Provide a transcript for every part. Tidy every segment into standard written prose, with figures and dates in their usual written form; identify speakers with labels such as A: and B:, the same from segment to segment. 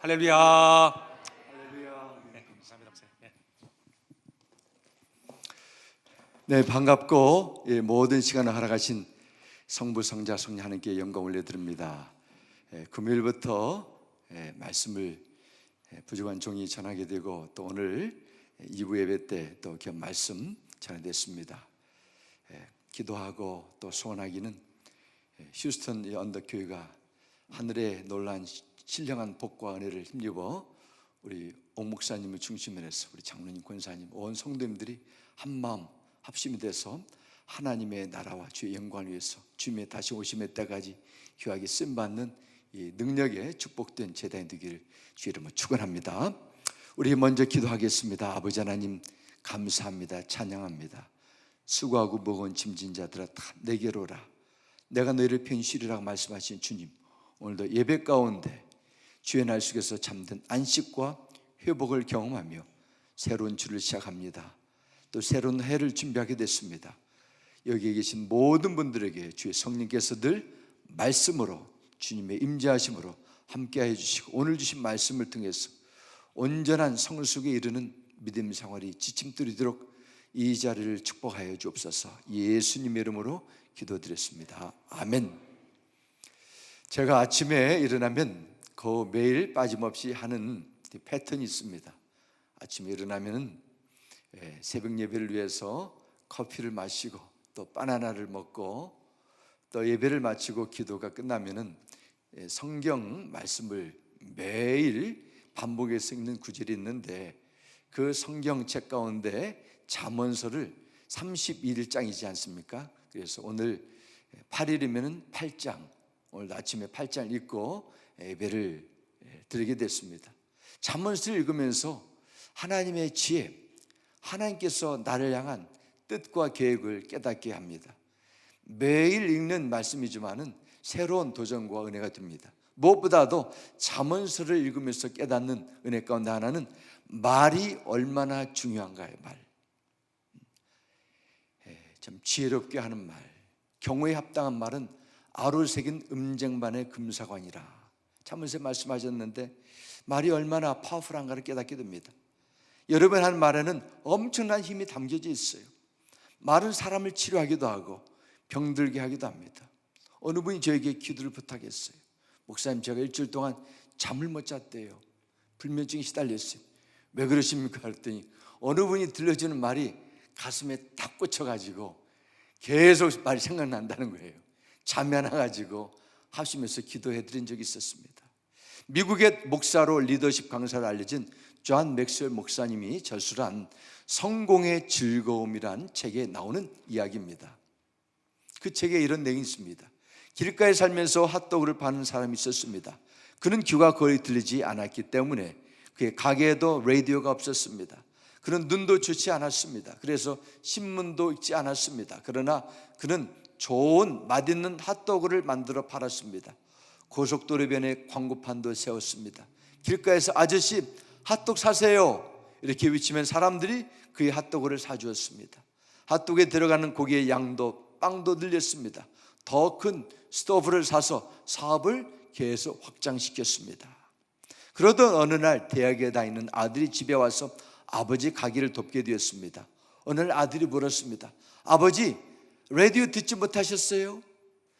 A: 할렐루야. 할렐루야. 네, 감사합니다. 네.
B: 네, 반갑고 모든 시간을 허락하신 성부, 성자, 성령 하나님께 영광 올려드립니다. 금요일부터 말씀을 부족한 종이 전하게 되고 또 오늘 2부 예배 때 또 그 말씀 전해됐습니다. 기도하고 또 소원하기는 휴스턴 언덕교회가 하늘의 놀란 신령한 복과 은혜를 힘입어 우리 옥 목사님을 중심으로 해서 우리 장로님, 권사님, 온 성도님들이 한마음 합심이 돼서 하나님의 나라와 주의 영광을 위해서 주님의 다시 오심의 때까지 귀하게 쓰임받는 이 능력의 축복된 제단이 되기를 주의 이름으로 축원합니다. 우리 먼저 기도하겠습니다. 아버지 하나님 감사합니다. 찬양합니다. 수고하고 무거운 짐진 자들아 다 내게로 오라. 내가 너희를 편히 쉬리라고 말씀하신 주님, 오늘도 예배 가운데 주의 날 속에서 잠든 안식과 회복을 경험하며 새로운 주를 시작합니다. 또 새로운 해를 준비하게 됐습니다. 여기에 계신 모든 분들에게 주의 성령께서 늘 말씀으로 주님의 임재하심으로 함께해 주시고 오늘 주신 말씀을 통해서 온전한 성숙에 이르는 믿음 생활이 지침드리도록 이 자리를 축복하여 주옵소서. 예수님의 이름으로 기도드렸습니다. 아멘. 제가 아침에 일어나면 매일 빠짐없이 하는 패턴이 있습니다. 아침에 일어나면 새벽 예배를 위해서 커피를 마시고 또 바나나를 먹고 또 예배를 마치고 기도가 끝나면은 성경 말씀을 매일 반복해서 읽는 구절이 있는데 그 성경책 가운데 잠언서를 31장이지 않습니까? 그래서 오늘 8일이면 8장, 오늘 아침에 8장 읽고 예배를 드리게 됐습니다. 잠언서를 읽으면서 하나님의 지혜, 하나님께서 나를 향한 뜻과 계획을 깨닫게 합니다. 매일 읽는 말씀이지만은 새로운 도전과 은혜가 됩니다. 무엇보다도 잠언서를 읽으면서 깨닫는 은혜 가운데 하나는 말이 얼마나 중요한가요? 말. 참 지혜롭게 하는 말, 경우에 합당한 말은 아로 새긴 음쟁반의 금사관이라. 잠언서에 말씀하셨는데 말이 얼마나 파워풀한가를 깨닫게 됩니다. 여러분 하는 말에는 엄청난 힘이 담겨져 있어요. 말은 사람을 치료하기도 하고 병들게 하기도 합니다. 어느 분이 저에게 기도를 부탁했어요. 목사님, 제가 일주일 동안 잠을 못 잤대요. 불면증에 시달렸어요. 왜 그러십니까? 그랬더니 어느 분이 들려주는 말이 가슴에 딱 꽂혀가지고 계속 말이 생각난다는 거예요. 잠이 안 와가지고 하시면서 기도해드린 적이 있었습니다. 미국의 목사로 리더십 강사로 알려진 존 맥스웰 목사님이 저술한 성공의 즐거움이란 책에 나오는 이야기입니다. 그 책에 이런 내용이 있습니다. 길가에 살면서 핫도그를 파는 사람이 있었습니다. 그는 귀가 거의 들리지 않았기 때문에 그의 가게에도 라디오가 없었습니다. 그는 눈도 좋지 않았습니다. 그래서 신문도 읽지 않았습니다. 그러나 그는 좋은 맛있는 핫도그를 만들어 팔았습니다. 고속도로변에 광고판도 세웠습니다. 길가에서 아저씨 핫도그 사세요 이렇게 외치면 사람들이 그의 핫도그를 사주었습니다. 핫도그에 들어가는 고기의 양도 빵도 늘렸습니다. 더 큰 스토브를 사서 사업을 계속 확장시켰습니다. 그러던 어느 날 대학에 다니는 아들이 집에 와서 아버지 가게를 돕게 되었습니다. 어느 날 아들이 물었습니다. 아버지, 라디오 듣지 못하셨어요?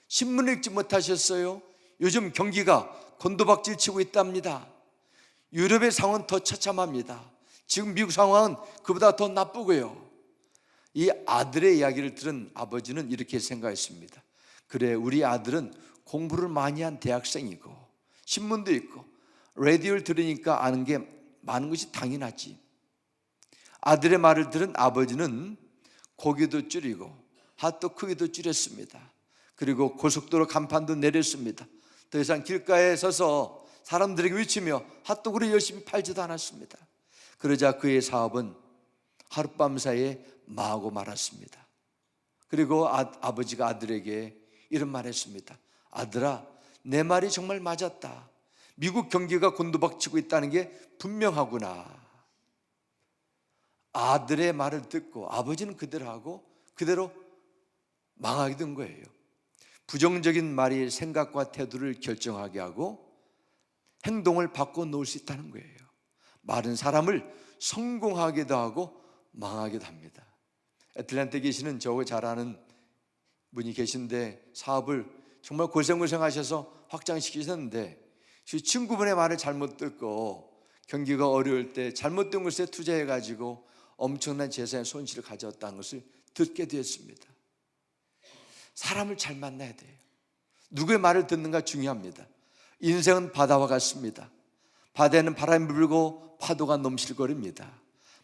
B: 신문 읽지 못하셨어요? 요즘 경기가 곤두박질 치고 있답니다. 유럽의 상황은 더 처참합니다. 지금 미국 상황은 그보다 더 나쁘고요. 이 아들의 이야기를 들은 아버지는 이렇게 생각했습니다. 그래, 우리 아들은 공부를 많이 한 대학생이고 신문도 읽고 라디오를 들으니까 아는 게 많은 것이 당연하지. 아들의 말을 들은 아버지는 고기도 줄이고 핫도그 크기도 줄였습니다. 그리고 고속도로 간판도 내렸습니다. 더 이상 길가에 서서 사람들에게 외치며 핫도그를 열심히 팔지도 않았습니다. 그러자 그의 사업은 하룻밤 사이에 망하고 말았습니다. 그리고 아버지가 아들에게 이런 말 했습니다. 아들아, 내 말이 정말 맞았다. 미국 경기가 곤두박치고 있다는 게 분명하구나. 아들의 말을 듣고 아버지는 그대로 하고 그대로 망하게 된 거예요. 부정적인 말이 생각과 태도를 결정하게 하고 행동을 바꿔 놓을 수 있다는 거예요. 말은 사람을 성공하기도 하고 망하기도 합니다. 애틀랜타에 계시는 저하고 잘 아는 분이 계신데 사업을 정말 고생하셔서 확장시키셨는데 친구분의 말을 잘못 듣고 경기가 어려울 때 잘못된 것에 투자해가지고 엄청난 재산의 손실을 가져왔다는 것을 듣게 되었습니다. 사람을 잘 만나야 돼요. 누구의 말을 듣는가 중요합니다. 인생은 바다와 같습니다. 바다에는 바람이 불고 파도가 넘실거립니다.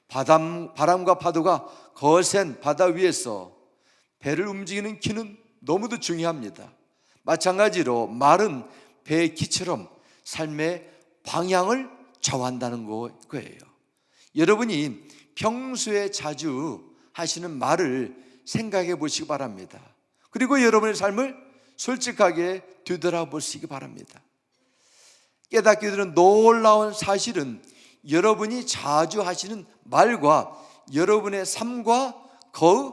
B: 바람과 파도가 거센 바다 위에서 배를 움직이는 키는 너무도 중요합니다. 마찬가지로 말은 배의 키처럼 삶의 방향을 좌우한다는 거예요. 여러분이 평소에 자주 하시는 말을 생각해 보시기 바랍니다. 그리고 여러분의 삶을 솔직하게 되돌아보시기 바랍니다. 깨닫게 되는 놀라운 사실은 여러분이 자주 하시는 말과 여러분의 삶과 거의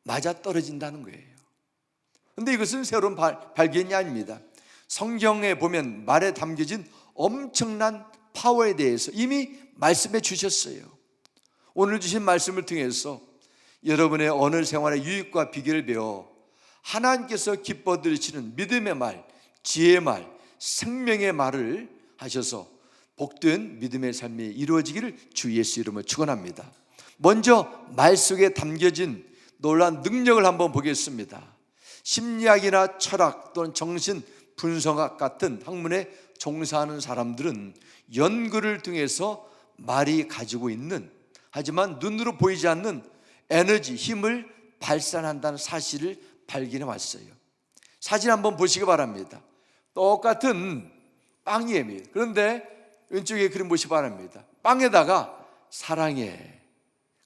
B: 맞아떨어진다는 거예요. 그런데 이것은 새로운 발견이 아닙니다. 성경에 보면 말에 담겨진 엄청난 파워에 대해서 이미 말씀해 주셨어요. 오늘 주신 말씀을 통해서 여러분의 오늘 생활의 유익과 비결을 배워 하나님께서 기뻐 들으시는 믿음의 말, 지혜의 말, 생명의 말을 하셔서 복된 믿음의 삶이 이루어지기를 주 예수 이름으로 축원합니다. 먼저 말 속에 담겨진 놀라운 능력을 한번 보겠습니다. 심리학이나 철학 또는 정신 분석학 같은 학문에 종사하는 사람들은 연구를 통해서 말이 가지고 있는, 하지만 눈으로 보이지 않는 에너지, 힘을 발산한다는 사실을 발견해 왔어요. 사진 한번 보시기 바랍니다. 똑같은 빵이에요. 그런데 왼쪽에 그림 보시기 바랍니다. 빵에다가 사랑해,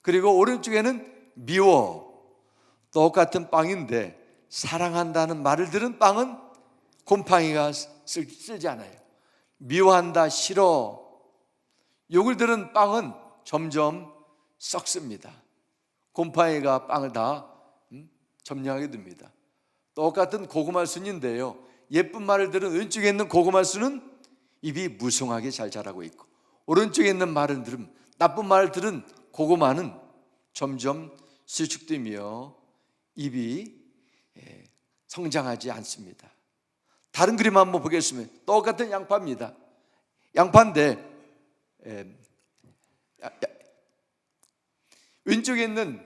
B: 그리고 오른쪽에는 미워. 똑같은 빵인데 사랑한다는 말을 들은 빵은 곰팡이가 쓸지 않아요. 미워한다, 싫어, 욕을 들은 빵은 점점 썩습니다. 곰팡이가 빵을 다 점령하게 됩니다. 똑같은 고구마 순인데요, 예쁜 말을 들은 왼쪽에 있는 고구마 순은 입이 무성하게 잘 자라고 있고, 오른쪽에 있는 말을 들은, 나쁜 말을 들은 고구마는 점점 수축되며 입이 성장하지 않습니다. 다른 그림 한번 보겠습니다. 똑같은 양파입니다. 양파인데 왼쪽에 있는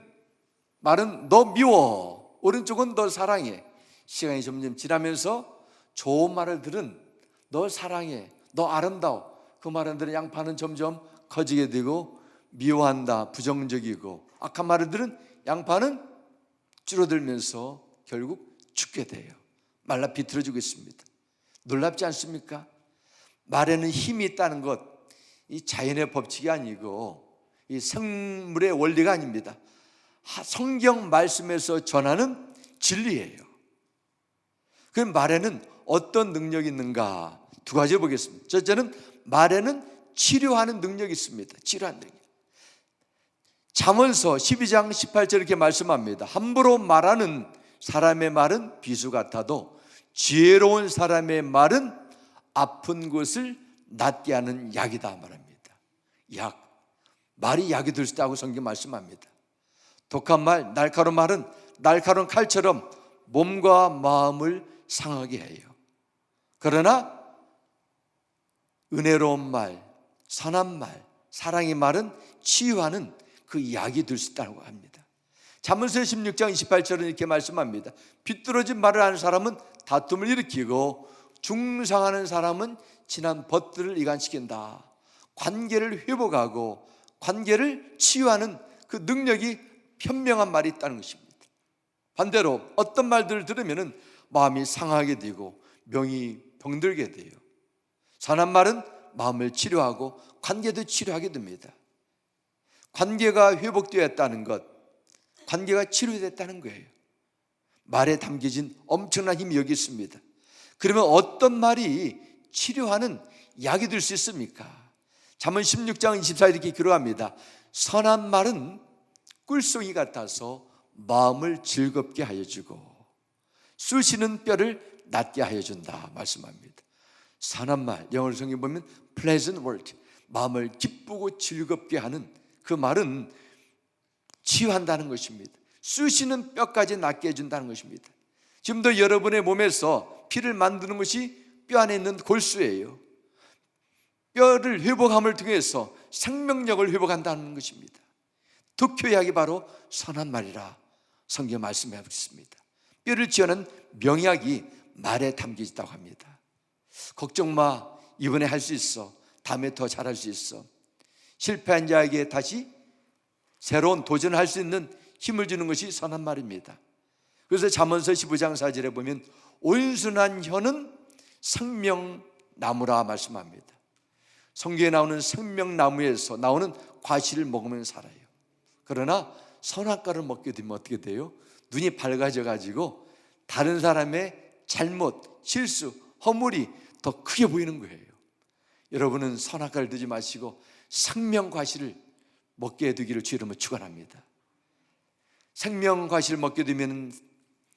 B: 말은 너 미워, 오른쪽은 너 사랑해. 시간이 점점 지나면서 좋은 말을 들은 너 사랑해, 너 아름다워, 그 말을 들은 양파는 점점 커지게 되고, 미워한다, 부정적이고 악한 말을 들은 양파는 줄어들면서 결국 죽게 돼요. 말라 비틀어지고 있습니다. 놀랍지 않습니까? 말에는 힘이 있다는 것, 이 자연의 법칙이 아니고 이 생물의 원리가 아닙니다. 성경 말씀에서 전하는 진리예요. 그 말에는 어떤 능력이 있는가? 두 가지 보겠습니다. 첫째는 말에는 치료하는 능력이 있습니다. 치료하는 능력. 잠언서 12장 18절 이렇게 말씀합니다. 함부로 말하는 사람의 말은 비수 같아도 지혜로운 사람의 말은 아픈 곳을 낫게 하는 약이다 말합니다. 약, 말이 약이 될 수 있다고 성경 말씀합니다. 독한 말, 날카로운 말은 날카로운 칼처럼 몸과 마음을 상하게 해요. 그러나 은혜로운 말, 선한 말, 사랑의 말은 치유하는 그 약이 될 수 있다고 합니다. 잠언서 16장 28절은 이렇게 말씀합니다. 비뚤어진 말을 하는 사람은 다툼을 일으키고 중상하는 사람은 지난 벗들을 이간시킨다. 관계를 회복하고 관계를 치유하는 그 능력이 현명한 말이 있다는 것입니다. 반대로 어떤 말들을 들으면 마음이 상하게 되고 명이 병들게 돼요. 선한 말은 마음을 치료하고 관계도 치료하게 됩니다. 관계가 회복되었다는 것, 관계가 치료됐다는 거예요. 말에 담겨진 엄청난 힘이 여기 있습니다. 그러면 어떤 말이 치료하는 약이 될 수 있습니까? 잠언 16장 24절 이렇게 기록합니다. 선한 말은 꿀송이 같아서 마음을 즐겁게 하여 주고 쑤시는 뼈를 낫게 하여 준다 말씀합니다. 선한 말, 영어로 성경 보면 pleasant word, 마음을 기쁘고 즐겁게 하는 그 말은 치유한다는 것입니다. 쑤시는 뼈까지 낫게 해준다는 것입니다. 지금도 여러분의 몸에서 피를 만드는 것이 뼈 안에 있는 골수예요. 뼈를 회복함을 통해서 생명력을 회복한다는 것입니다. 득효약이 바로 선한 말이라 성경 말씀하고 있습니다. 뼈를 지어는 명약이 말에 담겨 있다고 합니다. 걱정 마, 이번에 할 수 있어. 다음에 더 잘할 수 있어. 실패한 자에게 다시 새로운 도전을 할 수 있는 힘을 주는 것이 선한 말입니다. 그래서 잠언서 15장 4절에 보면 온순한 혀는 생명나무라 말씀합니다. 성경에 나오는 생명나무에서 나오는 과실을 먹으면 살아요. 그러나 선악과를 먹게 되면 어떻게 돼요? 눈이 밝아져 가지고 다른 사람의 잘못, 실수, 허물이 더 크게 보이는 거예요. 여러분은 선악과를 두지 마시고 생명과실을 먹게 되기를 주 이름으로 축원합니다. 생명과실을 먹게 되면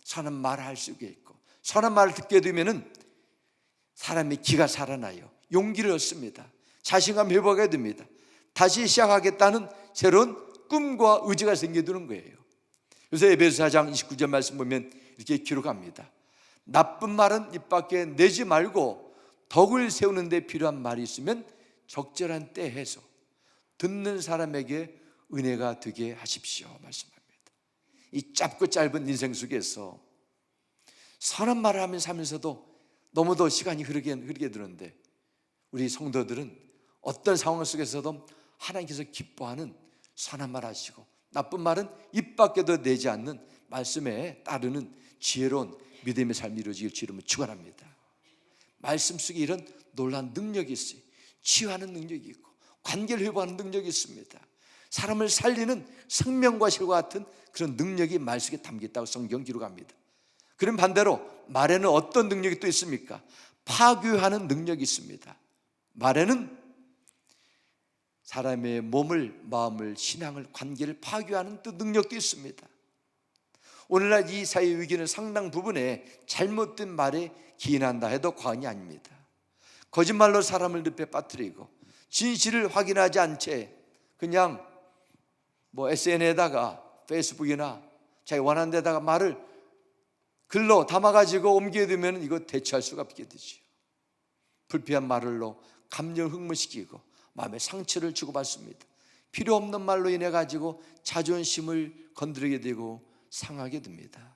B: 선한 말을 할 수 있고, 선한 말을 듣게 되면 사람의 기가 살아나요. 용기를 얻습니다. 자신감 회복하게 됩니다. 다시 시작하겠다는 새로운 꿈과 의지가 생겨드는 거예요. 그래서 에베소 4장 29절 말씀 보면 이렇게 기록합니다. 나쁜 말은 입 밖에 내지 말고 덕을 세우는 데 필요한 말이 있으면 적절한 때에 해서 듣는 사람에게 은혜가 되게 하십시오 말씀합니다. 이 짧고 짧은 인생 속에서 선한 말을 하면서 살면서도 너무도 시간이 흐르게 되는데, 우리 성도들은 어떤 상황 속에서도 하나님께서 기뻐하는 선한 말 하시고 나쁜 말은 입 밖에도 내지 않는 말씀에 따르는 지혜로운 믿음의 삶이 이루어지길 주 이름으로 축원합니다. 말씀 속에 이런 놀라운 능력이 있어요. 치유하는 능력이 있고 관계를 회복하는 능력이 있습니다. 사람을 살리는 생명과 실과 같은 그런 능력이 말 속에 담겨 있다고 성경 기록합니다. 그럼 반대로 말에는 어떤 능력이 또 있습니까? 파괴하는 능력이 있습니다. 말에는 사람의 몸을, 마음을, 신앙을, 관계를 파괴하는 또 능력도 있습니다. 오늘날 이 사회 위기는 상당 부분에 잘못된 말에 기인한다 해도 과언이 아닙니다. 거짓말로 사람을 늪에 빠뜨리고 진실을 확인하지 않은 채 그냥 SNS에다가 페이스북이나 자기 원하는 데다가 말을 글로 담아가지고 옮기게 되면 이거 대처할 수가 없게 되죠. 불필요한 말로 감정을 흥분시키고 마음에 상처를 주고받습니다. 필요 없는 말로 인해 가지고 자존심을 건드리게 되고 상하게 됩니다.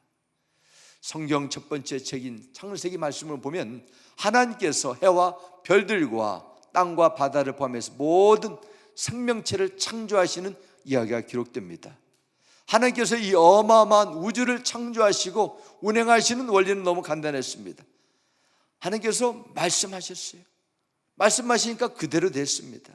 B: 성경 첫 번째 책인 창세기 말씀을 보면 하나님께서 해와 별들과 땅과 바다를 포함해서 모든 생명체를 창조하시는 이야기가 기록됩니다. 하나님께서 이 어마어마한 우주를 창조하시고 운행하시는 원리는 너무 간단했습니다. 하나님께서 말씀하셨어요. 말씀하시니까 그대로 됐습니다.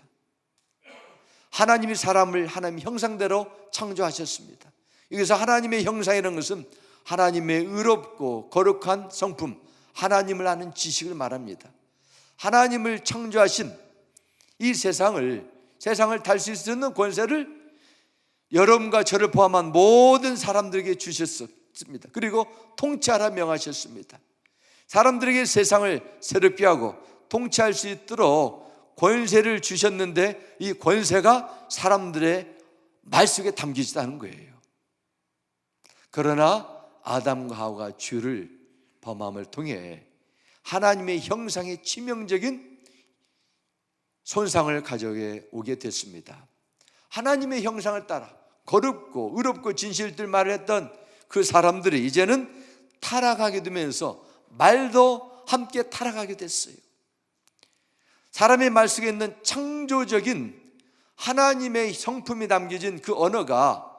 B: 하나님이 사람을 하나님의 형상대로 창조하셨습니다. 여기서 하나님의 형상이라는 것은 하나님의 의롭고 거룩한 성품, 하나님을 아는 지식을 말합니다. 하나님을 창조하신 이 세상을 달 수 있는 권세를 여러분과 저를 포함한 모든 사람들에게 주셨습니다. 그리고 통치하라 명하셨습니다. 사람들에게 세상을 새롭게 하고 통치할 수 있도록 권세를 주셨는데 이 권세가 사람들의 말 속에 담겨있다는 거예요. 그러나 아담과 하와가 죄를 범함을 통해 하나님의 형상에 치명적인 손상을 가져오게 됐습니다. 하나님의 형상을 따라 거룩고 의롭고 진실들 말을 했던 그 사람들이 이제는 타락하게 되면서 말도 함께 타락하게 됐어요. 사람의 말 속에 있는 창조적인 하나님의 성품이 담겨진 그 언어가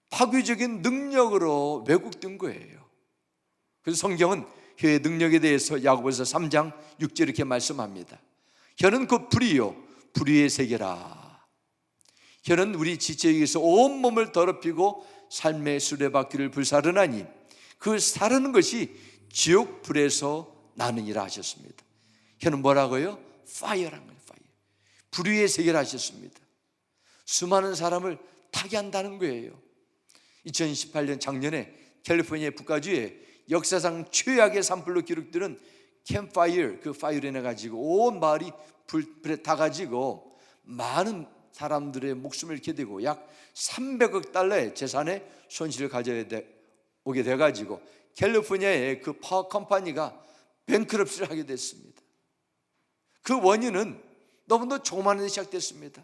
B: 파괴적인 능력으로 왜곡된 거예요. 그래서 성경은 혀의 능력에 대해서 야고보서 3장 6절 이렇게 말씀합니다. 혀는 곧 불이요 불의의 세계라. 혀는 우리 지체에 의해서 온몸을 더럽히고 삶의 수레바퀴를 불사르나니 그 사르는 것이 지옥 불에서 나느니라 하셨습니다. 혀는 뭐라고요? 파이어란 거예요. 파이어. 불의의 세계라 하셨습니다. 수많은 사람을 타게 한다는 거예요. 2018년 작년에 캘리포니아 북가주에 역사상 최악의 산불로 기록되는 캠파이어, 그 파이어를 내가지고 온 마을이 불에 타가지고 많은 사람들의 목숨을 잃게 되고 약 300억 달러의 재산의 손실을 오게 돼가지고 캘리포니아의 그 파워 컴퍼니가 뱅크럽시를 하게 됐습니다. 그 원인은 너무도 조그만 데 시작됐습니다.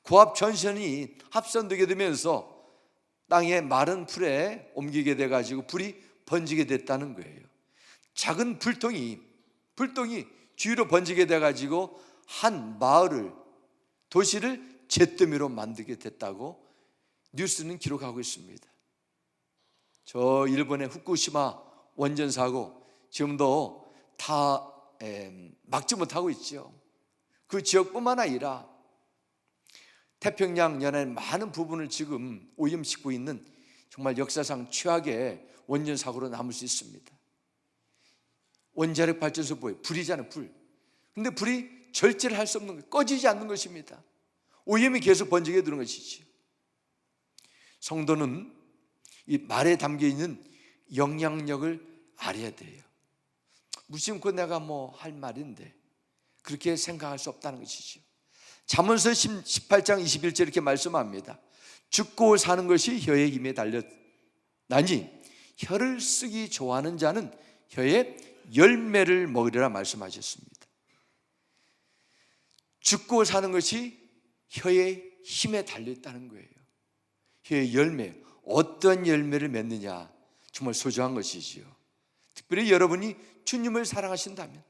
B: 고압 전선이 합선되게 되면서 땅의 마른 풀에 옮기게 돼가지고 불이 번지게 됐다는 거예요. 작은 불똥이 주위로 번지게 돼가지고 한 마을을, 도시를 잿더미로 만들게 됐다고 뉴스는 기록하고 있습니다. 저 일본의 후쿠시마 원전 사고 지금도 다 막지 못하고 있죠. 그 지역뿐만 아니라 태평양 연안의 많은 부분을 지금 오염시키고 있는 정말 역사상 최악의 원전 사고로 남을 수 있습니다. 원자력 발전소 뭐예요? 불이잖아요, 불. 근데 불이 절제를 할 수 없는 거예요. 꺼지지 않는 것입니다. 오염이 계속 번지게 되는 것이죠. 성도는 이 말에 담겨 있는 영향력을 알아야 돼요. 무심코 내가 뭐 할 말인데 그렇게 생각할 수 없다는 것이죠. 잠언서 18장 21절 이렇게 말씀합니다. 죽고 사는 것이 혀의 힘에 달렸나니 혀를 쓰기 좋아하는 자는 혀의 열매를 먹으리라 말씀하셨습니다. 죽고 사는 것이 혀의 힘에 달려있다는 거예요. 혀의 열매, 어떤 열매를 맺느냐 정말 소중한 것이지요. 특별히 여러분이 주님을 사랑하신다면,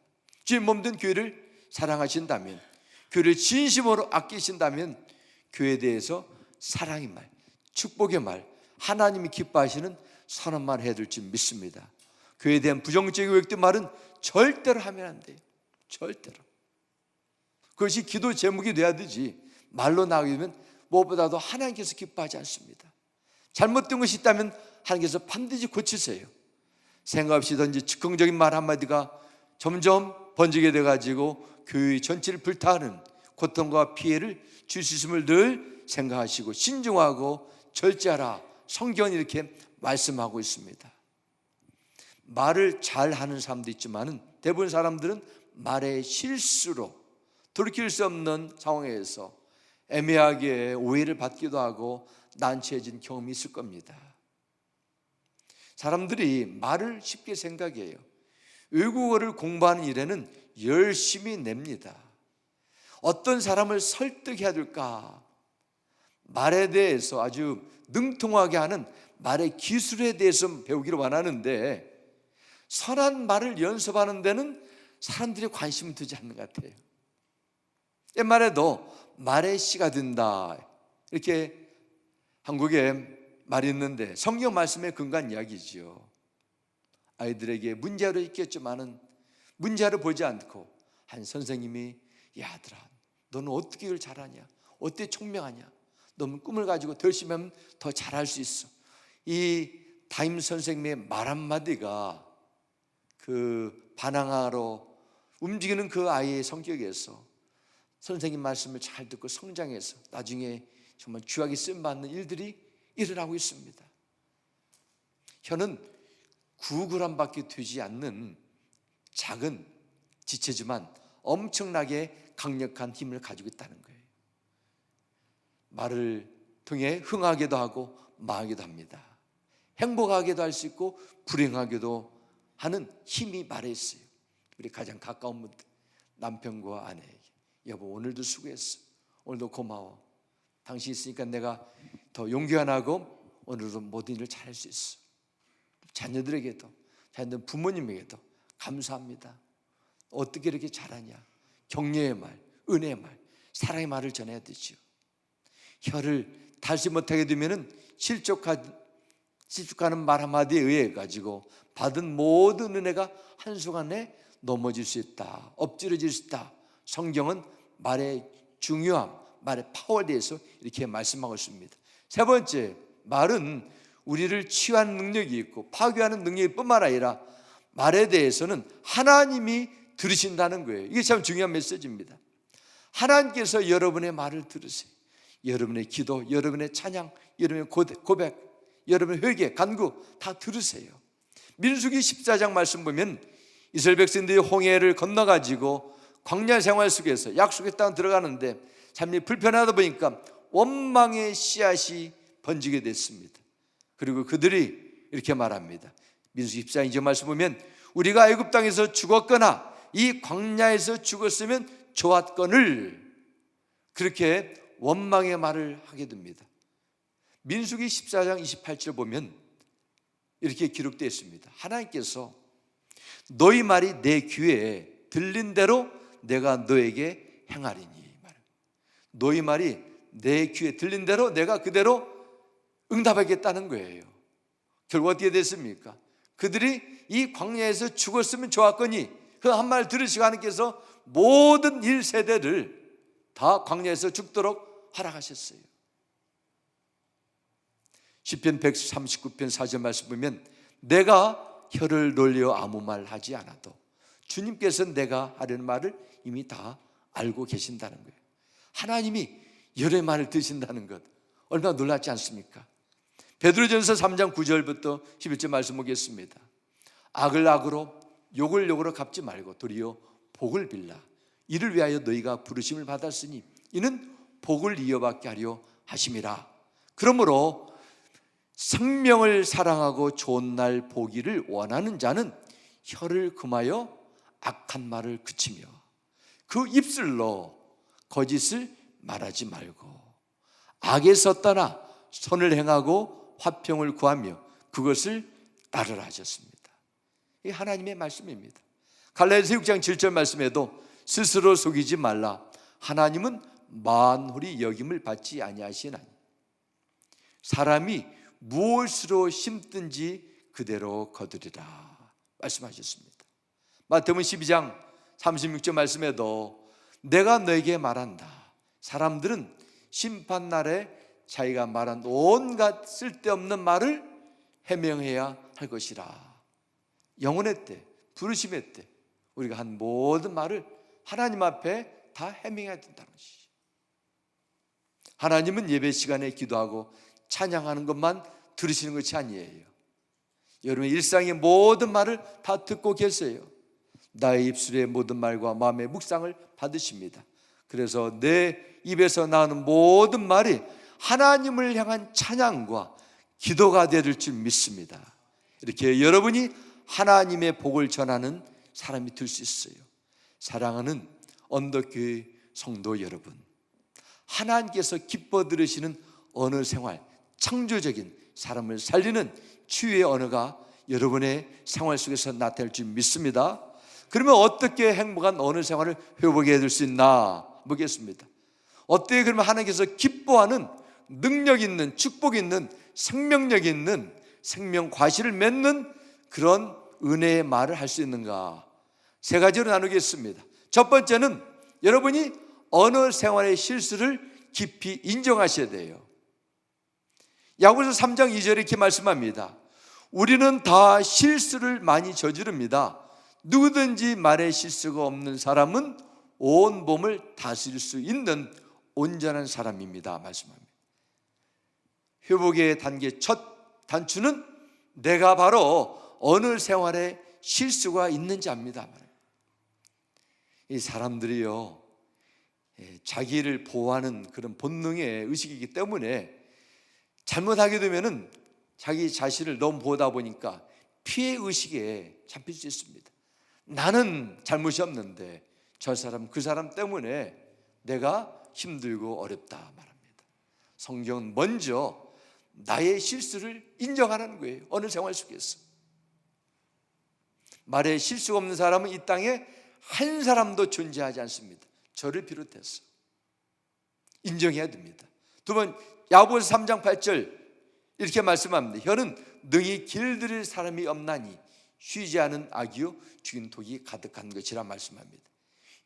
B: 주님 몸된 교회를 사랑하신다면, 교회를 진심으로 아끼신다면 교회에 대해서 사랑의 말, 축복의 말, 하나님이 기뻐하시는 선한 말 해야 될 줄 믿습니다. 교회에 대한 부정적인 왜곡된 말은 절대로 하면 안 돼요. 절대로. 그것이 기도 제목이 돼야 되지 말로 나가게 되면 무엇보다도 하나님께서 기뻐하지 않습니다. 잘못된 것이 있다면 하나님께서 반드시 고치세요. 생각 없이 던진 즉흥적인 말 한마디가 점점 번지게 돼가지고 교회 전체를 불타는 고통과 피해를 줄 수 있음을 늘 생각하시고 신중하고 절제하라. 성경은 이렇게 말씀하고 있습니다. 말을 잘하는 사람도 있지만 대부분 사람들은 말의 실수로 돌이킬 수 없는 상황에서 애매하게 오해를 받기도 하고 난처해진 경험이 있을 겁니다. 사람들이 말을 쉽게 생각해요. 외국어를 공부하는 일에는 열심히 냅니다. 어떤 사람을 설득해야 될까? 말에 대해서 아주 능통하게 하는 말의 기술에 대해서 배우기를 원하는데 선한 말을 연습하는 데는 사람들이 관심을 두지 않는 것 같아요. 옛말에도 말의 씨가 된다 이렇게 한국에 말이 있는데 성경 말씀에 근거한 이야기지요. 아이들에게 문제로 있겠지만은 문제를 보지 않고 한 선생님이 야 아들아 너는 어떻게 이걸 잘하냐, 어떻게 총명하냐, 너는 꿈을 가지고 더 열심히 하면 더 잘할 수 있어. 이 담임 선생님의 말 한마디가 그 반항하러 움직이는 그 아이의 성격에서 선생님 말씀을 잘 듣고 성장해서 나중에 정말 귀하게 쓰임받는 일들이 일어나고 있습니다. 혀는 9g밖에 되지 않는 작은 지체지만 엄청나게 강력한 힘을 가지고 있다는 거예요. 말을 통해 흥하게도 하고 망하게도 합니다. 행복하게도 할 수 있고 불행하게도 하는 힘이 말에 있어요. 우리 가장 가까운 분들, 남편과 아내에게 여보 오늘도 수고했어, 오늘도 고마워, 당신 있으니까 내가 더 용기가 나고 오늘도 모든 일을 잘할 수 있어. 자녀들에게도, 자녀들 부모님에게도 감사합니다. 어떻게 이렇게 잘하냐. 격려의 말, 은혜의 말, 사랑의 말을 전해야 되죠. 혀를 달지 못하게 되면 실족하는 말 한마디에 의해 가지고 받은 모든 은혜가 한순간에 넘어질 수 있다, 엎질러질 수 있다. 성경은 말의 중요함, 말의 파워에 대해서 이렇게 말씀하고 있습니다. 세 번째, 말은 우리를 치유하는 능력이 있고 파괴하는 능력일 뿐만 아니라 말에 대해서는 하나님이 들으신다는 거예요. 이게 참 중요한 메시지입니다. 하나님께서 여러분의 말을 들으세요. 여러분의 기도, 여러분의 찬양, 여러분의 고백, 여러분의 회개, 간구 다 들으세요. 민수기 14장 말씀 보면 이스라엘 백성들이 홍해를 건너가지고 광야 생활 속에서 약속의 땅 들어가는데 삶이 불편하다 보니까 원망의 씨앗이 번지게 됐습니다. 그리고 그들이 이렇게 말합니다. 민수기 14장 2절 말씀 보면 우리가 애굽 땅에서 죽었거나 이 광야에서 죽었으면 좋았거늘, 그렇게 원망의 말을 하게 됩니다. 민수기 14장 28절 보면 이렇게 기록되어 있습니다. 하나님께서 너희 말이 내 귀에 들린 대로 내가 너에게 행하리니, 너희 말이 내 귀에 들린 대로 내가 그대로 응답하겠다는 거예요. 결국 어떻게 됐습니까? 그들이 이 광야에서 죽었으면 좋았거니 그 한 말 들으시고 하나님께서 모든 1세대를 다 광야에서 죽도록 허락하셨어요. 시편 139편 4절 말씀 보면 내가 혀를 놀려 아무 말 하지 않아도 주님께서는 내가 하려는 말을 이미 다 알고 계신다는 거예요. 하나님이 여러의 말을 드신다는 것, 얼마나 놀랍지 않습니까? 베드로전서 3장 9절부터 11절 말씀 보겠습니다. 악을 악으로 욕을 욕으로 갚지 말고 도리어 복을 빌라. 이를 위하여 너희가 부르심을 받았으니 이는 복을 이어받게 하려 하심이라. 그러므로 생명을 사랑하고 좋은 날 보기를 원하는 자는 혀를 금하여 악한 말을 그치며 그 입술로 거짓을 말하지 말고 악에서 떠나 선을 행하고 화평을 구하며 그것을 따르라 하셨습니다. 이 하나님의 말씀입니다. 갈라디아서 6장 7절 말씀에도 스스로 속이지 말라. 하나님은 만홀히 여김을 받지 아니하시나니 사람이 무엇으로 심든지 그대로 거두리라 말씀하셨습니다. 마태복음 12장 36절 말씀에도 내가 너에게 말한다. 사람들은 심판날에 자기가 말한 온갖 쓸데없는 말을 해명해야 할 것이라. 영혼의 때, 부르심의 때 우리가 한 모든 말을 하나님 앞에 다 해명해야 된다는 것이죠. 하나님은 예배 시간에 기도하고 찬양하는 것만 들으시는 것이 아니에요. 여러분의 일상의 모든 말을 다 듣고 계세요. 나의 입술의 모든 말과 마음의 묵상을 받으십니다. 그래서 내 입에서 나오는 모든 말이 하나님을 향한 찬양과 기도가 될 줄 믿습니다. 이렇게 여러분이 하나님의 복을 전하는 사람이 될 수 있어요. 사랑하는 언덕교회 성도 여러분, 하나님께서 기뻐 들으시는 언어 생활, 창조적인 사람을 살리는 치유의 언어가 여러분의 생활 속에서 나타날 줄 믿습니다. 그러면 어떻게 행복한 언어 생활을 회복해 줄 수 있나 보겠습니다. 어떻게 그러면 하나님께서 기뻐하는 능력 있는, 축복 있는, 생명력 있는 생명 과실을 맺는 그런 은혜의 말을 할 수 있는가? 세 가지로 나누겠습니다. 첫 번째는 여러분이 언어 생활의 실수를 깊이 인정하셔야 돼요. 야고보서 3장 2절에 이렇게 말씀합니다. 우리는 다 실수를 많이 저지릅니다. 누구든지 말에 실수가 없는 사람은 온 몸을 다스릴 수 있는 온전한 사람입니다 말씀합니다. 회복의 단계 첫 단추는 내가 바로 언어 생활에 실수가 있는지 압니다. 이 사람들이요, 자기를 보호하는 그런 본능의 의식이기 때문에 잘못하게 되면은 자기 자신을 너무 보다 보니까 피해 의식에 잡힐 수 있습니다. 나는 잘못이 없는데 저 사람 그 사람 때문에 내가 힘들고 어렵다 말합니다. 성경은 먼저 나의 실수를 인정하는 거예요. 어느 생활 속에서 말에 실수가 없는 사람은 이 땅에 한 사람도 존재하지 않습니다. 저를 비롯해서 인정해야 됩니다. 두 번, 야고보서 3장 8절 이렇게 말씀합니다. 혀는 능히 길들일 사람이 없나니 쉬지 않은 악이요 죽인 독이 가득한 것이라 말씀합니다.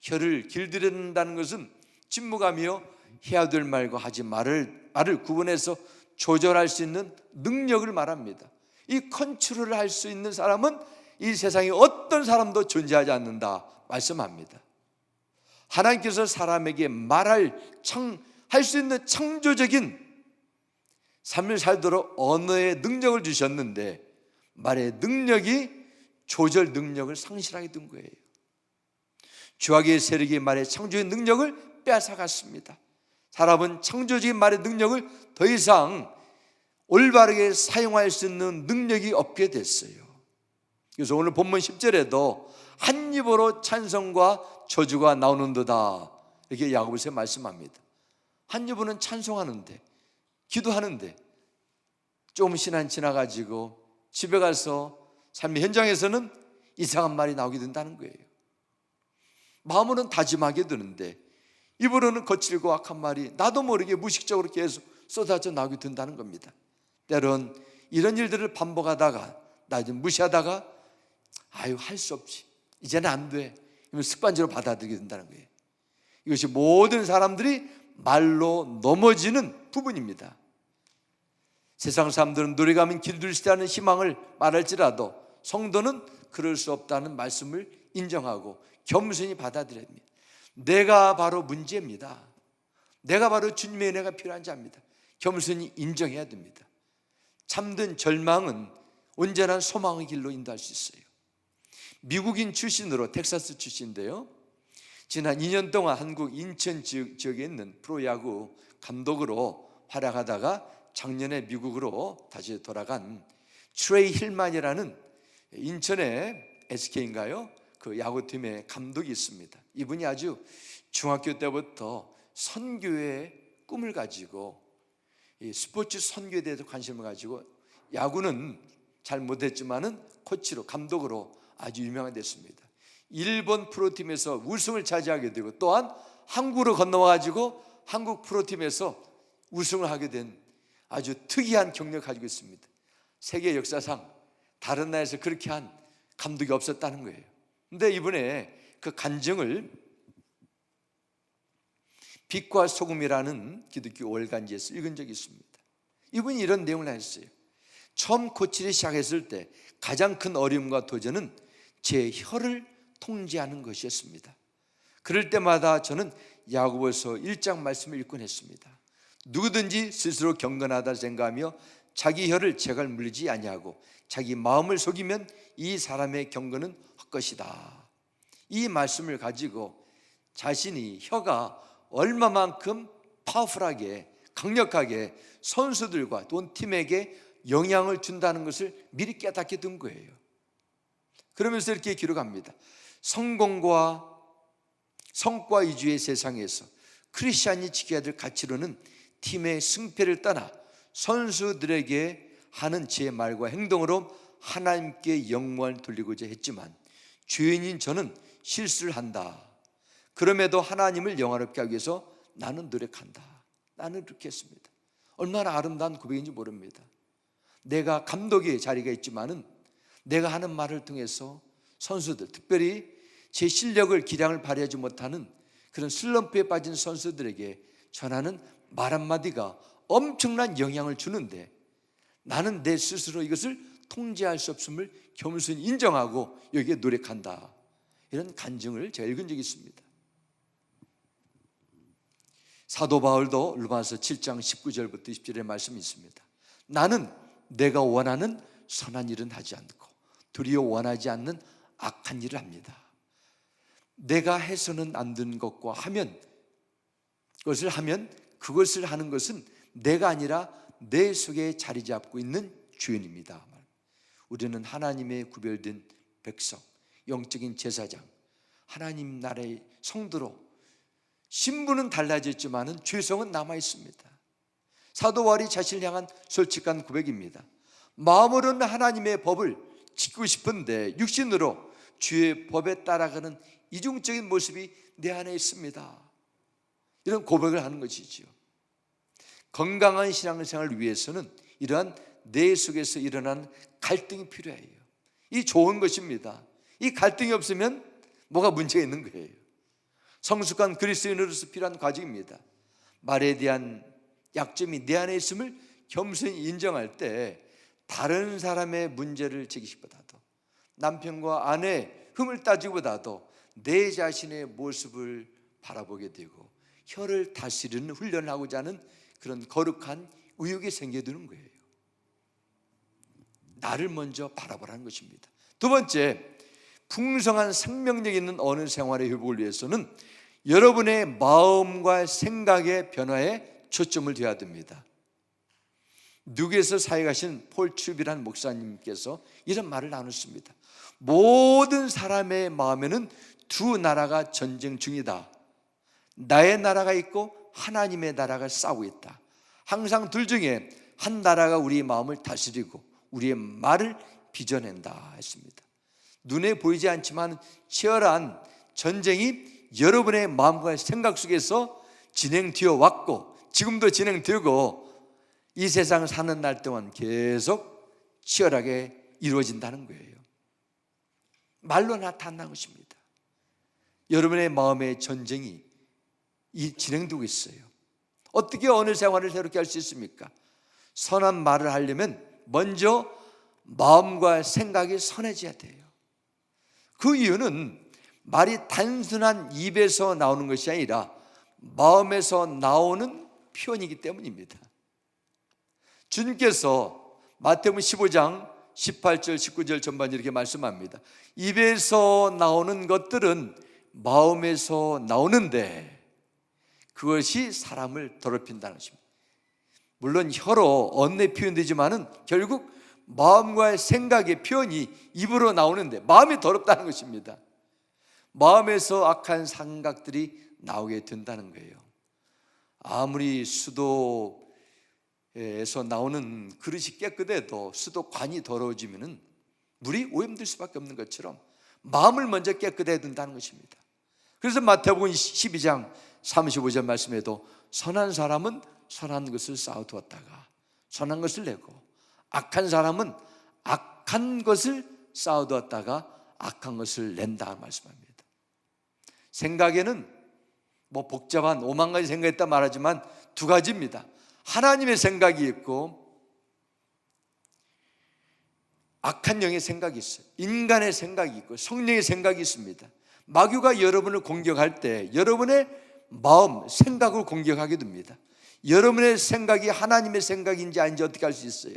B: 혀를 길들인다는 것은 침묵하며 해야 될 말과 하지 말을 구분해서 조절할 수 있는 능력을 말합니다. 이 컨트롤을 할 수 있는 사람은 이 세상에 어떤 사람도 존재하지 않는다 말씀합니다. 하나님께서 사람에게 할 수 있는 창조적인 삶을 살도록 언어의 능력을 주셨는데 말의 능력이 조절 능력을 상실하게 된 거예요. 죄악의 세력이 말의 창조의 능력을 빼앗아갔습니다. 사람은 창조적인 말의 능력을 더 이상 올바르게 사용할 수 있는 능력이 없게 됐어요. 그래서 오늘 본문 10절에도 한 입으로 찬송과 저주가 나오는도다, 이렇게 야고보서 말씀합니다. 한 입으로는 찬송하는데, 기도하는데 조금 시간 지나가지고 집에 가서 삶의 현장에서는 이상한 말이 나오게 된다는 거예요. 마음으로는 다짐하게 되는데 입으로는 거칠고 악한 말이 나도 모르게 무의식적으로 계속 쏟아져 나오게 된다는 겁니다. 때론 이런 일들을 반복하다가 나 좀 무시하다가 아유 할 수 없지, 이제는 안 돼, 습관적으로 받아들이게 된다는 거예요. 이것이 모든 사람들이 말로 넘어지는 부분입니다. 세상 사람들은 노래가면 길들이시다는 희망을 말할지라도 성도는 그럴 수 없다는 말씀을 인정하고 겸손히 받아들여야 합니다. 내가 바로 문제입니다. 내가 바로 주님의 은혜가 필요한 자입니다. 겸손히 인정해야 됩니다. 참된 절망은 온전한 소망의 길로 인도할 수 있어요. 미국인 출신으로, 텍사스 출신인데요, 지난 2년 동안 한국 인천 지역에 있는 프로야구 감독으로 활약하다가 작년에 미국으로 다시 돌아간 트레이 힐만이라는 인천의 SK인가요? 그 야구팀의 감독이 있습니다. 이분이 아주 중학교 때부터 선교의 꿈을 가지고 이 스포츠 선교에 대해서 관심을 가지고 야구는 잘 못했지만은 코치로, 감독으로 아주 유명한 됐습니다. 일본 프로팀에서 우승을 차지하게 되고 또한 한국으로 건너와 가지고 한국 프로팀에서 우승을 하게 된 아주 특이한 경력을 가지고 있습니다. 세계 역사상 다른 나라에서 그렇게 한 감독이 없었다는 거예요. 근데 이번에 그 간증을 빛과 소금이라는 기독교 월간지에서 읽은 적이 있습니다. 이분이 이런 내용을 했어요. 처음 코치를 시작했을 때 가장 큰 어려움과 도전은 제 혀를 통제하는 것이었습니다. 그럴 때마다 저는 야고보서 1장 말씀을 읽곤 했습니다. 누구든지 스스로 경건하다 생각하며 자기 혀를 제갈 물리지 아니하고 자기 마음을 속이면 이 사람의 경건은 헛것이다. 이 말씀을 가지고 자신이 혀가 얼마만큼 파워풀하게, 강력하게 선수들과 또 팀에게 영향을 준다는 것을 미리 깨닫게 된 거예요. 그러면서 이렇게 기록합니다. 성공과 성과 위주의 세상에서 크리스찬이 지켜야 될 가치로는 팀의 승패를 떠나 선수들에게 하는 제 말과 행동으로 하나님께 영광을 돌리고자 했지만 죄인인 저는 실수를 한다. 그럼에도 하나님을 영화롭게 하기 위해서 나는 노력한다. 나는 이렇게 했습니다. 얼마나 아름다운 고백인지 모릅니다. 내가 감독의 자리가 있지만은 내가 하는 말을 통해서 선수들, 특별히 제 실력을 기량을 발휘하지 못하는 그런 슬럼프에 빠진 선수들에게 전하는 말 한마디가 엄청난 영향을 주는데 나는 내 스스로 이것을 통제할 수 없음을 겸손히 인정하고 여기에 노력한다. 이런 간증을 제가 읽은 적이 있습니다. 사도 바울도 로마서 7장 19절부터 20절의 말씀이 있습니다. 나는 내가 원하는 선한 일은 하지 않고 도리어 원하지 않는 악한 일을 합니다. 내가 해서는 안 되는 것과 그것을 하는 것은 내가 아니라 내 속에 자리 잡고 있는 주인입니다. 우리는 하나님의 구별된 백성, 영적인 제사장, 하나님 나라의 성도로 신분은 달라졌지만은 죄성은 남아 있습니다. 사도 바울이 자신을 향한 솔직한 고백입니다. 마음으로는 하나님의 법을 지키고 싶은데 육신으로 주의 법에 따라가는 이중적인 모습이 내 안에 있습니다. 이런 고백을 하는 것이지요. 건강한 신앙생활을 위해서는 이러한 내 속에서 일어나는 갈등이 필요해요. 이 좋은 것입니다. 이 갈등이 없으면 뭐가 문제가 있는 거예요. 성숙한 그리스도인으로서 필요한 과정입니다. 말에 대한 약점이 내 안에 있음을 겸손히 인정할 때 다른 사람의 문제를 제기시보다도 남편과 아내의 흠을 따지기보다도 내 자신의 모습을 바라보게 되고 혀를 다스리는 훈련을 하고자 하는 그런 거룩한 의욕이 생겨드는 거예요. 나를 먼저 바라보라는 것입니다. 두 번째, 풍성한 생명력 있는 어느 생활의 회복을 위해서는 여러분의 마음과 생각의 변화에 초점을 둬야 됩니다. 뉴욕에서 사역하신 폴 츄비란 목사님께서 이런 말을 나눴습니다. 모든 사람의 마음에는 두 나라가 전쟁 중이다. 나의 나라가 있고 하나님의 나라가 싸우고 있다. 항상 둘 중에 한 나라가 우리의 마음을 다스리고 우리의 말을 빚어낸다 했습니다. 눈에 보이지 않지만 치열한 전쟁이 여러분의 마음과 생각 속에서 진행되어 왔고 지금도 진행되고 이 세상을 사는 날 동안 계속 치열하게 이루어진다는 거예요. 말로 나타난 것입니다. 여러분의 마음의 전쟁이 진행되고 있어요. 어떻게 어느 생활을 새롭게 할 수 있습니까? 선한 말을 하려면 먼저 마음과 생각이 선해져야 돼요. 그 이유는 말이 단순한 입에서 나오는 것이 아니라 마음에서 나오는 표현이기 때문입니다. 주님께서 마태복음 15장 18절 19절 전반 이렇게 말씀합니다. 입에서 나오는 것들은 마음에서 나오는데 그것이 사람을 더럽힌다는 것입니다. 물론 혀로 언내 표현되지만은 결국 마음과 생각의 표현이 입으로 나오는데 마음이 더럽다는 것입니다. 마음에서 악한 생각들이 나오게 된다는 거예요. 아무리 수도에서 나오는 그릇이 깨끗해도 수도관이 더러워지면은 물이 오염될 수밖에 없는 것처럼 마음을 먼저 깨끗해야 된다는 것입니다. 그래서 마태복음 12장 35절 말씀에도 선한 사람은 선한 것을 쌓아두었다가 선한 것을 내고 악한 사람은 악한 것을 쌓아두었다가 악한 것을 낸다 말씀합니다. 생각에는 뭐 복잡한 5만 가지 생각이 있다 말하지만 두 가지입니다. 하나님의 생각이 있고 악한 영의 생각이 있어요. 인간의 생각이 있고 성령의 생각이 있습니다. 마귀가 여러분을 공격할 때 여러분의 마음, 생각을 공격하게 됩니다. 여러분의 생각이 하나님의 생각인지 아닌지 어떻게 알 수 있어요?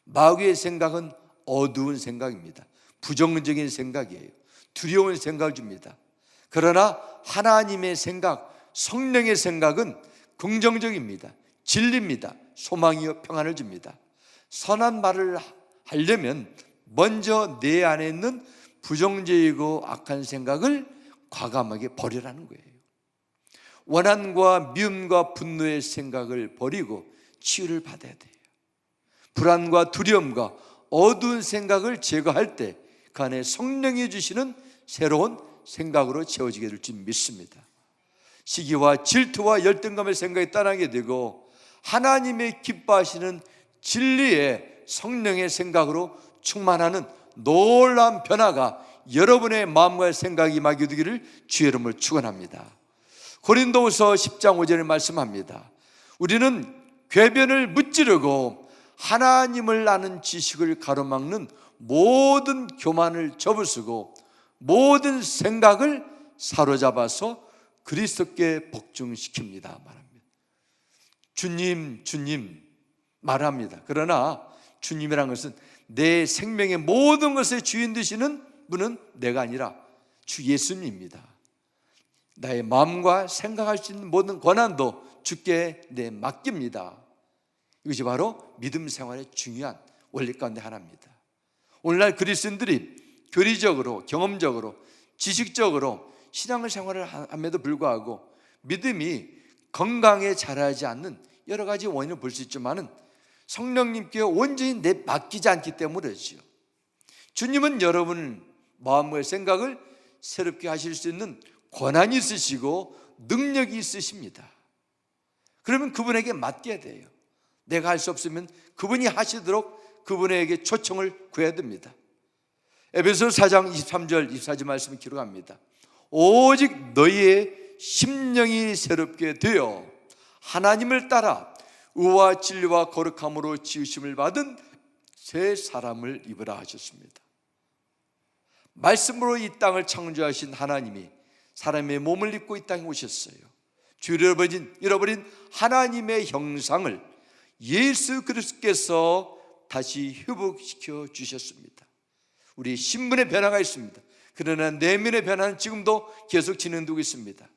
B: 마귀의 생각은 어두운 생각입니다. 부정적인 생각이에요. 두려운 생각을 줍니다. 그러나 하나님의 생각, 성령의 생각은 긍정적입니다. 진리입니다. 소망이요 평안을 줍니다. 선한 말을 하려면 먼저 내 안에 있는 부정적이고 악한 생각을 과감하게 버리라는 거예요. 원한과 미움과 분노의 생각을 버리고 치유를 받아야 돼요. 불안과 두려움과 어두운 생각을 제거할 때 그 안에 성령이 주시는 새로운 생각으로 채워지게 될 줄 믿습니다. 시기와 질투와 열등감의 생각이 떠나게 되고 하나님의 기뻐하시는 진리의 성령의 생각으로 충만하는 놀라운 변화가 여러분의 마음과 생각이 임하게 되기를 주의 이름으로 축원합니다. 고린도후서 10장 5절에 말씀합니다. 우리는 궤변을 무찌르고 하나님을 아는 지식을 가로막는 모든 교만을 접으시고 모든 생각을 사로잡아서 그리스도께 복종시킵니다 말합니다. 주님 말합니다. 그러나 주님이란 것은 내 생명의 모든 것의 주인 되시는 분은 내가 아니라 주 예수님입니다. 나의 마음과 생각할 수 있는 모든 권한도 주께 내 맡깁니다. 이것이 바로 믿음 생활의 중요한 원리 가운데 하나입니다. 오늘날 그리스도인들이 교리적으로, 경험적으로, 지식적으로 신앙생활을 함에도 불구하고 믿음이 건강에 자라지 않는 여러 가지 원인을 볼 수 있지만은 성령님께 온전히 맡기지 않기 때문이죠. 주님은 여러분 마음과 생각을 새롭게 하실 수 있는 권한이 있으시고 능력이 있으십니다. 그러면 그분에게 맡겨야 돼요. 내가 할 수 없으면 그분이 하시도록 그분에게 초청을 구해야 됩니다. 에베소서 4장 23절 24절 말씀을 기록합니다. 오직 너희의 심령이 새롭게 되어 하나님을 따라 의와 진리와 거룩함으로 지으심을 받은 새 사람을 입으라 하셨습니다. 말씀으로 이 땅을 창조하신 하나님이 사람의 몸을 입고 이 땅에 오셨어요. 잃어버린 하나님의 형상을 예수 그리스도께서 다시 회복시켜 주셨습니다. 우리 신분의 변화가 있습니다. 그러나 내면의 변화는 지금도 계속 진행되고 있습니다.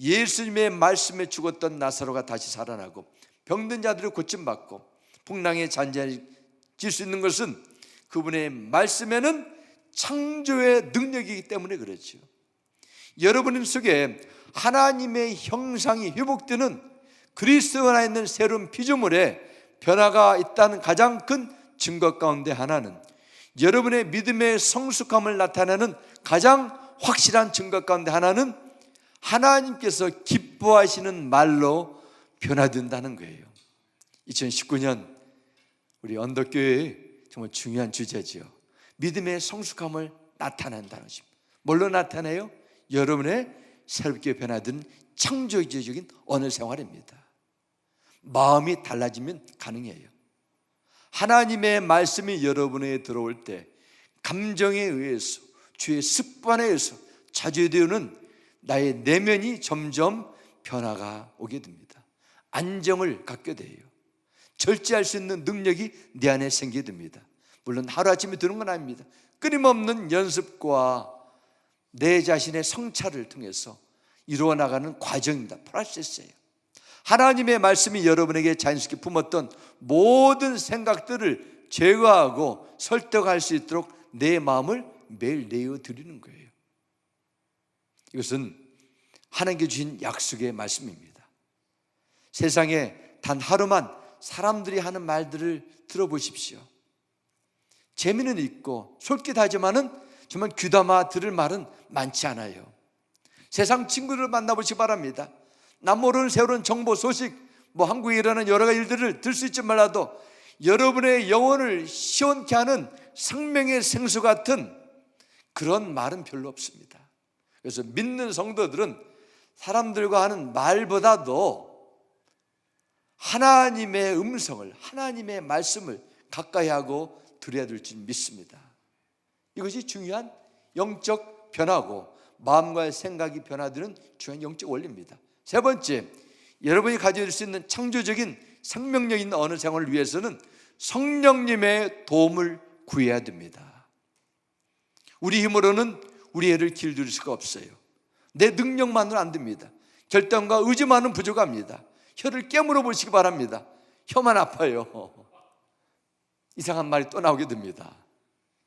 B: 예수님의 말씀에 죽었던 나사로가 다시 살아나고 병든 자들을 고침받고 풍랑에 잔잔해질 수 있는 것은 그분의 말씀에는 창조의 능력이기 때문에 그렇죠. 여러분 속에 하나님의 형상이 회복되는 그리스도 안에 있는 새로운 피조물에 변화가 있다는 가장 큰 증거 가운데 하나는, 여러분의 믿음의 성숙함을 나타내는 가장 확실한 증거 가운데 하나는 하나님께서 기뻐하시는 말로 변화된다는 거예요. 2019년 우리 언덕교회의 정말 중요한 주제지요. 믿음의 성숙함을 나타낸다는 것입니다. 뭘로 나타내요? 여러분의 새롭게 변화된 창조적인 언어 생활입니다. 마음이 달라지면 가능해요. 하나님의 말씀이 여러분에게 들어올 때 감정에 의해서, 주의 습관에 의해서 좌지우지되는 나의 내면이 점점 변화가 오게 됩니다. 안정을 갖게 돼요. 절제할 수 있는 능력이 내 안에 생기게 됩니다. 물론 하루아침에 되는 건 아닙니다. 끊임없는 연습과 내 자신의 성찰을 통해서 이루어 나가는 과정입니다. 프로세스예요. 하나님의 말씀이 여러분에게 자연스럽게 품었던 모든 생각들을 제거하고 설득할 수 있도록 내 마음을 매일 내어드리는 거예요. 이것은 하나님께 주신 약속의 말씀입니다. 세상에 단 하루만 사람들이 하는 말들을 들어보십시오. 재미는 있고 솔깃하지만은 정말 귀담아 들을 말은 많지 않아요. 세상 친구를 만나보시기 바랍니다. 남 모르는 새로운 정보 소식, 한국에 일어나는 여러 가지 일들을 들 수 있지 몰라도 여러분의 영혼을 시원케 하는 생명의 생수 같은 그런 말은 별로 없습니다. 그래서 믿는 성도들은 사람들과 하는 말보다도 하나님의 음성을, 하나님의 말씀을 가까이 하고 들어야 될 줄 믿습니다. 이것이 중요한 영적 변화고 마음과 생각이 변화되는 중요한 영적 원리입니다. 세 번째, 여러분이 가질 수 있는 창조적인 생명력 있는 언어 생활을 위해서는 성령님의 도움을 구해야 됩니다. 우리 힘으로는 우리 애를 길들일 수가 없어요. 내 능력만으로는 안 됩니다. 결단과 의지만은 부족합니다. 혀를 깨물어 보시기 바랍니다. 혀만 아파요. 이상한 말이 또 나오게 됩니다.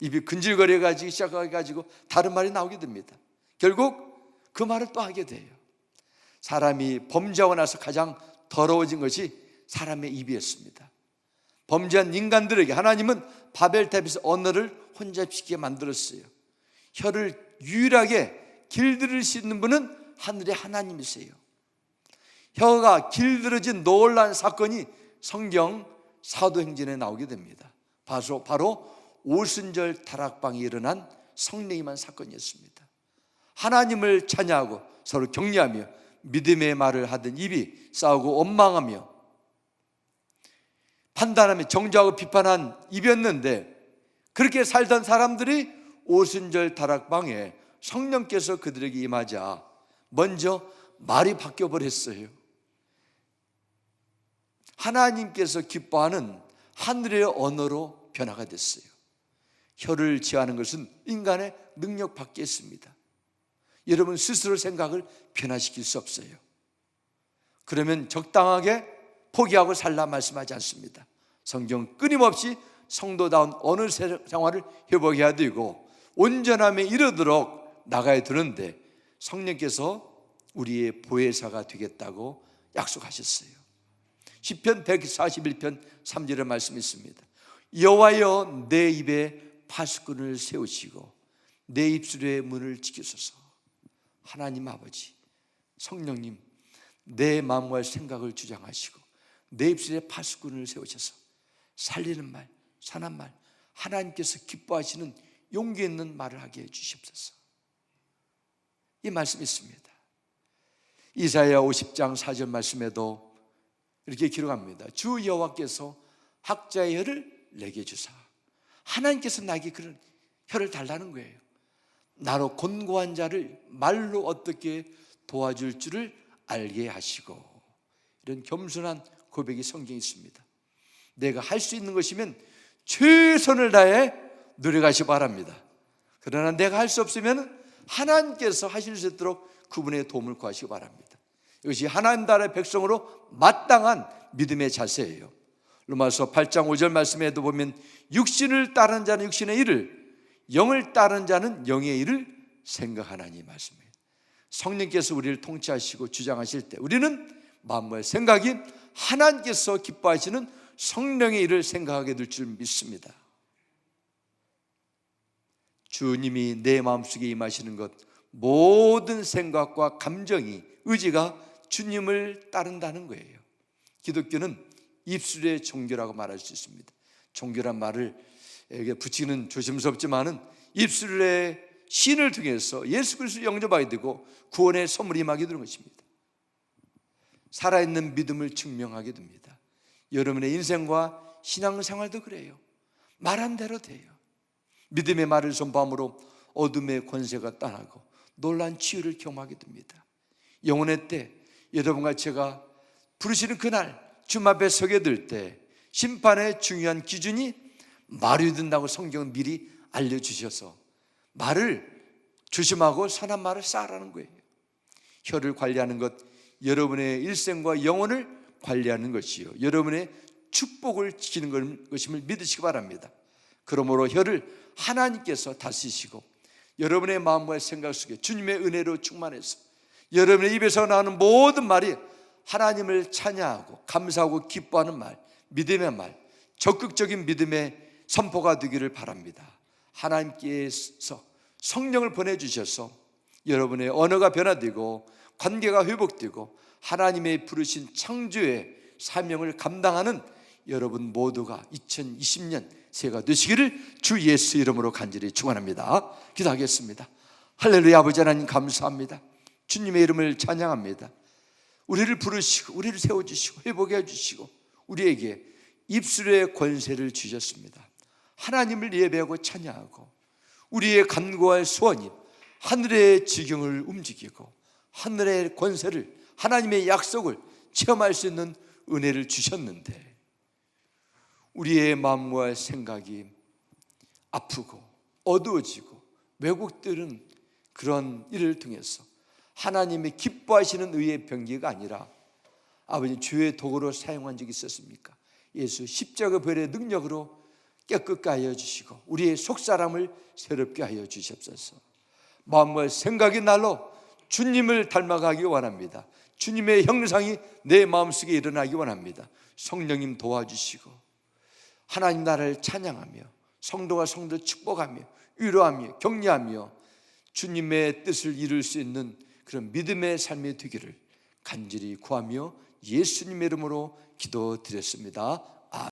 B: 입이 근질거려가지고 시작해가지고 다른 말이 나오게 됩니다. 결국 그 말을 또 하게 돼요. 사람이 범죄하고 나서 가장 더러워진 것이 사람의 입이었습니다. 범죄한 인간들에게 하나님은 바벨탑에서 언어를 혼잡시키게 만들었어요. 혀를 유일하게 길들일 수 있는 분은 하늘의 하나님이세요. 혀가 길들어진 놀라운 사건이 성경 사도행전에 나오게 됩니다. 바로 오순절 다락방에 일어난 성령님한 사건이었습니다. 하나님을 찬양하고 서로 격려하며 믿음의 말을 하던 입이 싸우고 원망하며 판단하며 정죄하고 비판한 입이었는데, 그렇게 살던 사람들이 오순절 다락방에 성령께서 그들에게 임하자 먼저 말이 바뀌어 버렸어요. 하나님께서 기뻐하는 하늘의 언어로 변화가 됐어요. 혀를 제하는 것은 인간의 능력 밖에 있습니다. 여러분 스스로 생각을 변화시킬 수 없어요. 그러면 적당하게 포기하고 살라 말씀하지 않습니다. 성경 끊임없이 성도다운 언어 생활을 회복해야 되고 온전함에 이르도록 나가야 되는데, 성령께서 우리의 보혜사가 되겠다고 약속하셨어요. 시편 141편 3절의 말씀이 있습니다. 여호와여 내 입에 파수꾼을 세우시고 내 입술의 문을 지키소서. 하나님 아버지, 성령님, 내 마음과 생각을 주장하시고 내 입술에 파수꾼을 세우셔서 살리는 말, 선한 말, 하나님께서 기뻐하시는 용기 있는 말을 하게 해주시옵소서. 이 말씀이 있습니다. 이사야 50장 4절 말씀에도 이렇게 기록합니다. 주 여호와께서 학자의 혀를 내게 주사. 하나님께서 나에게 그런 혀를 달라는 거예요. 나로 곤고한 자를 말로 어떻게 도와줄 줄을 알게 하시고, 이런 겸손한 고백이 성경에 있습니다. 내가 할 수 있는 것이면 최선을 다해 노력하시기 바랍니다. 그러나 내가 할 수 없으면 하나님께서 하실 수 있도록 그분의 도움을 구하시기 바랍니다. 이것이 하나님 나라의 백성으로 마땅한 믿음의 자세예요. 로마서 8장 5절 말씀에도 보면 육신을 따르는 자는 육신의 일을, 영을 따르는 자는 영의 일을 생각하나니 말씀이에요. 성령께서 우리를 통치하시고 주장하실 때 우리는 마음과 생각이 하나님께서 기뻐하시는 성령의 일을 생각하게 될 줄 믿습니다. 주님이 내 마음속에 임하시는 것, 모든 생각과 감정이, 의지가 주님을 따른다는 거예요. 기독교는 입술의 종교라고 말할 수 있습니다. 종교란 말을 붙이는 조심스럽지만은 입술의 신을 통해서 예수 그리스도를 영접하게 되고 구원의 선물이 임하게 되는 것입니다. 살아있는 믿음을 증명하게 됩니다. 여러분의 인생과 신앙생활도 그래요. 말한 대로 돼요. 믿음의 말을 선포함으로 어둠의 권세가 떠나고 놀란 치유를 경험하게 됩니다. 영혼의 때 여러분과 제가 부르시는 그날 주님 앞에 서게 될 때 심판의 중요한 기준이 말이 된다고 성경은 미리 알려주셔서 말을 조심하고 선한 말을 쌓으라는 거예요. 혀를 관리하는 것, 여러분의 일생과 영혼을 관리하는 것이요, 여러분의 축복을 지키는 것임을 믿으시기 바랍니다. 그러므로 혀를 하나님께서 다스리시고 여러분의 마음과 생각 속에 주님의 은혜로 충만해서 여러분의 입에서 나오는 모든 말이 하나님을 찬양하고 감사하고 기뻐하는 말, 믿음의 말, 적극적인 믿음의 선포가 되기를 바랍니다. 하나님께서 성령을 보내주셔서 여러분의 언어가 변화되고 관계가 회복되고 하나님의 부르신 창조의 사명을 감당하는 여러분 모두가 2020년 새해가 되시기를 주 예수 이름으로 간절히 축원합니다. 기도하겠습니다. 할렐루야. 아버지 하나님 감사합니다. 주님의 이름을 찬양합니다. 우리를 부르시고 우리를 세워주시고 회복해 주시고 우리에게 입술의 권세를 주셨습니다. 하나님을 예배하고 찬양하고 우리의 간구와 소원이 하늘의 지경을 움직이고 하늘의 권세를, 하나님의 약속을 체험할 수 있는 은혜를 주셨는데 우리의 마음과 생각이 아프고 어두워지고 왜곡되는 그런 일을 통해서 하나님의 기뻐하시는 의의 병기가 아니라 아버지 주의 도구로 사용한 적이 있었습니까? 예수 십자가 별의 능력으로 깨끗게 하여 주시고 우리의 속사람을 새롭게 하여 주시옵소서. 마음과 생각이 날로 주님을 닮아가기 원합니다. 주님의 형상이 내 마음속에 일어나기 원합니다. 성령님 도와주시고 하나님 나라를 찬양하며 성도가 성도를 축복하며 위로하며 격려하며 주님의 뜻을 이룰 수 있는 그런 믿음의 삶이 되기를 간절히 구하며 예수님의 이름으로 기도드렸습니다.